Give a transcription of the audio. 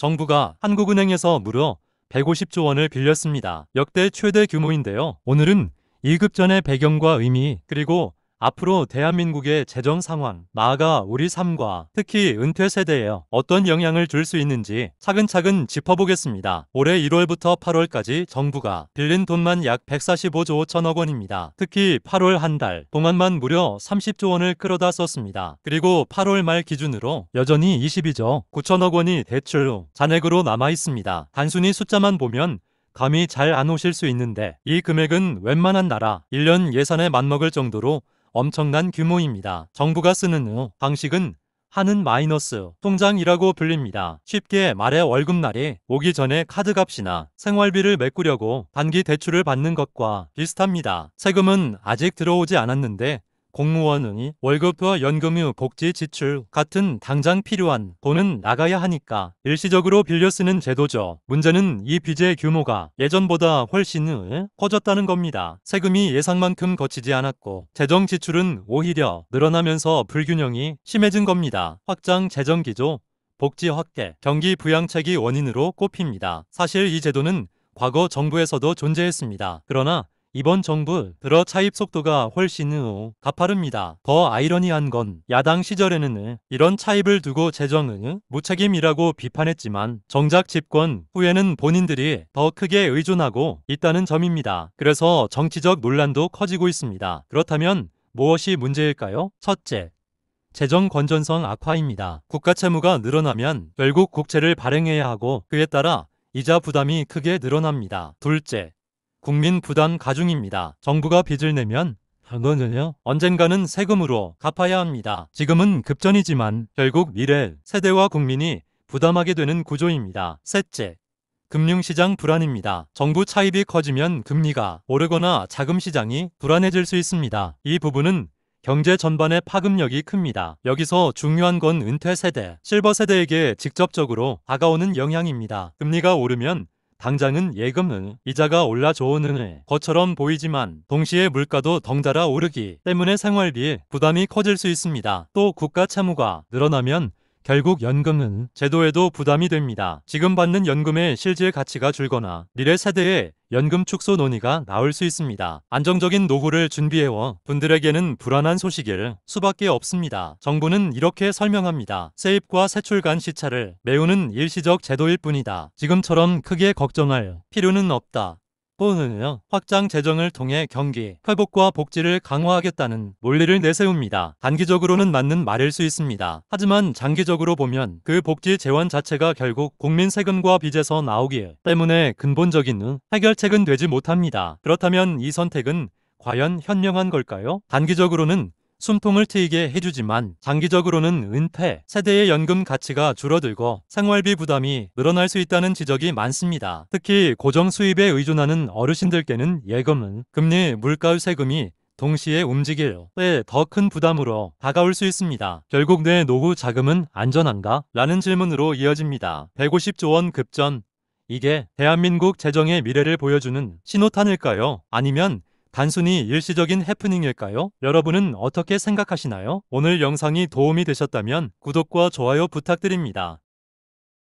정부가 한국은행에서 무려 150조 원을 빌렸습니다. 역대 최대 규모인데요. 오늘은 2급전의 배경과 의미, 그리고 앞으로 대한민국의 재정 상황, 나아가 우리 삶과 특히 은퇴 세대에 어떤 영향을 줄 수 있는지 차근차근 짚어보겠습니다. 올해 1월부터 8월까지 정부가 빌린 돈만 약 145조 5천억 원입니다. 특히 8월 한 달 동안만 무려 30조 원을 끌어다 썼습니다. 그리고 8월 말 기준으로 여전히 22조 9천억 원이 대출 잔액으로 남아 있습니다. 단순히 숫자만 보면 감이 잘 안 오실 수 있는데 이 금액은 웬만한 나라 1년 예산에 맞먹을 정도로 엄청난 규모입니다. 정부가 쓰는 방식은 하는 마이너스 통장이라고 불립니다. 쉽게 말해 월급날이 오기 전에 카드값이나 생활비를 메꾸려고 단기 대출을 받는 것과 비슷합니다. 세금은 아직 들어오지 않았는데 공무원의 월급과 연금 후 복지 지출 같은 당장 필요한 돈은 나가야 하니까 일시적으로 빌려 쓰는 제도죠. 문제는 이 빚의 규모가 예전보다 훨씬 커졌다는 겁니다. 세금이 예상만큼 거치지 않았고 재정 지출은 오히려 늘어나면서 불균형이 심해진 겁니다. 확장 재정기조, 복지 확대, 경기 부양책이 원인으로 꼽힙니다. 사실 이 제도는 과거 정부에서도 존재했습니다. 그러나 이번 정부 들어 차입 속도가 훨씬 가파릅니다. 더 아이러니한 건 야당 시절에는 이런 차입을 두고 재정은 무책임이라고 비판했지만 정작 집권 후에는 본인들이 더 크게 의존하고 있다는 점입니다. 그래서 정치적 논란도 커지고 있습니다. 그렇다면 무엇이 문제일까요? 첫째, 재정 건전성 악화입니다. 국가 채무가 늘어나면 결국 국채를 발행해야 하고 그에 따라 이자 부담이 크게 늘어납니다. 둘째, 국민 부담 가중입니다. 정부가 빚을 내면 언젠가는 세금으로 갚아야 합니다. 지금은 급전이지만 결국 미래 세대와 국민이 부담하게 되는 구조입니다. 셋째, 금융시장 불안입니다. 정부 차입이 커지면 금리가 오르거나 자금시장이 불안해질 수 있습니다. 이 부분은 경제 전반의 파급력이 큽니다. 여기서 중요한 건 은퇴 세대, 실버 세대에게 직접적으로 다가오는 영향입니다. 금리가 오르면 당장은 예금은 이자가 올라 좋은 것처럼 보이지만 동시에 물가도 덩달아 오르기 때문에 생활비 부담이 커질 수 있습니다. 또 국가 채무가 늘어나면 결국 연금은 제도에도 부담이 됩니다. 지금 받는 연금의 실질 가치가 줄거나 미래 세대의 연금 축소 논의가 나올 수 있습니다. 안정적인 노후를 준비해온 분들에게는 불안한 소식일 수밖에 없습니다. 정부는 이렇게 설명합니다. 세입과 세출 간 시차를 메우는 일시적 제도일 뿐이다. 지금처럼 크게 걱정할 필요는 없다. 또는 확장 재정을 통해 경기 회복과 복지를 강화하겠다는 논리를 내세웁니다. 단기적으로는 맞는 말일 수 있습니다. 하지만 장기적으로 보면 그 복지 재원 자체가 결국 국민 세금과 빚에서 나오기 때문에 근본적인 해결책은 되지 못합니다. 그렇다면 이 선택은 과연 현명한 걸까요? 단기적으로는 숨통을 트이게 해주지만 장기적으로는 은퇴 세대의 연금 가치가 줄어들고 생활비 부담이 늘어날 수 있다는 지적이 많습니다. 특히 고정 수입에 의존하는 어르신들께는 예금은 금리, 물가, 세금이 동시에 움직일 때 더 큰 부담으로 다가올 수 있습니다. 결국 내 노후 자금은 안전한가? 라는 질문으로 이어집니다. 150조 원 급전, 이게 대한민국 재정의 미래를 보여주는 신호탄일까요? 아니면 단순히 일시적인 해프닝일까요? 여러분은 어떻게 생각하시나요? 오늘 영상이 도움이 되셨다면 구독과 좋아요 부탁드립니다.